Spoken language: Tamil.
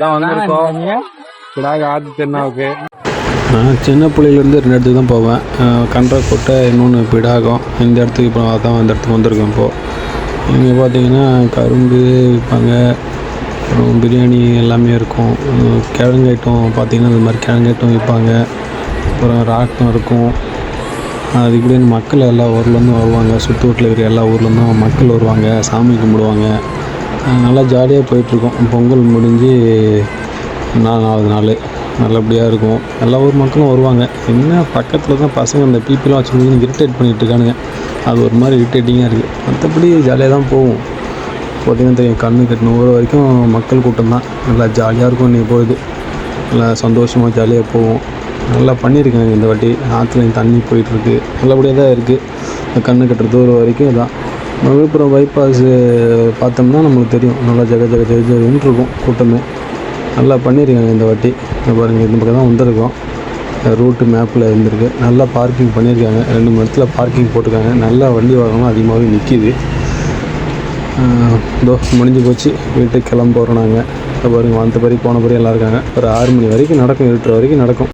தான் வந்திருக்கோம் கிடாக ஆதி திருநாவுக்கு. நான் சின்ன பிள்ளையிலேருந்து 2 இடத்துக்கு தான் போவேன். கன்றாக்கோட்டை, இன்னொன்று பிடாகம். இந்த இடத்துக்கு இப்போ அதான் அந்த இடத்துக்கு வந்திருக்கேன். இப்போது இங்கே பார்த்தீங்கன்னா கரும்பு விற்பாங்க, அப்புறம் பிரியாணி எல்லாமே இருக்கும். கிழங்கு ஐட்டம் பார்த்தீங்கன்னா இந்த மாதிரி கிழங்கு ஐட்டம் விற்பாங்க. அப்புறம் ராட்டம் இருக்கும். அது இப்படின்னு மக்கள் எல்லா ஊர்லேருந்தும் வருவாங்க. சுற்றுவட்டில் இருக்கிற எல்லா ஊர்லேருந்தும் மக்கள் வருவாங்க, சாமி கும்பிடுவாங்க. நல்லா ஜாலியாக போயிட்டுருக்கோம். பொங்கல் முடிஞ்சு 4வது நாள் நல்லபடியாக இருக்கும். எல்லா ஊர் மக்களும் வருவாங்க. என்ன பக்கத்தில் தான் பசங்க அந்த பிபிலாம் வச்சுருந்து இரிட்டேட் பண்ணிகிட்டு இருக்கானுங்க. அது ஒரு மாதிரி இரிட்டேட்டிங்காக இருக்குது. மற்றபடி ஜாலியாக தான் போகும். பார்த்திங்கன்னா தெரியும், கண்ணு கட்டின ஊர் வரைக்கும் மக்கள் கூட்டம் தான். நல்லா ஜாலியாக இருக்கும். இன்றைக்கி போகுது நல்லா சந்தோஷமாக ஜாலியாக போவோம். நல்லா பண்ணியிருக்காங்க இந்த வாட்டி. ஆற்றுல தண்ணி போயிட்டுருக்கு, நல்லபடியாக தான் இருக்குது. கண்ணு கட்டுற தூரம் வரைக்கும் இதான். விழுப்புரம் பைபாஸ் பார்த்தோம்னா நம்மளுக்கு தெரியும், நல்லா ஜக ஜக ஜக ஜகன்னு இருக்கும் கூட்டமே. நல்லா பண்ணியிருக்காங்க இந்த வாட்டி. பாருங்கள், இந்த பக்கம் தான் வந்திருக்கோம். ரூட்டு மேப்பில் இருந்திருக்கு. நல்லா பார்க்கிங் பண்ணியிருக்காங்க. 2-3 இடத்துல பார்க்கிங் போட்டிருக்காங்க. நல்லா வண்டி வாகனம் அதிகமாகவே நிற்கிது. இதோ முடிஞ்சு போச்சு, வீட்டுக்கு கிளம்ப போகிறோம் நாங்கள். பாருங்கள், வந்த பிறகு போன பிறகு எல்லாம் இருக்காங்க. ஒரு 6 மணி வரைக்கும் நடக்கும், இருட்டுற வரைக்கும் நடக்கும்.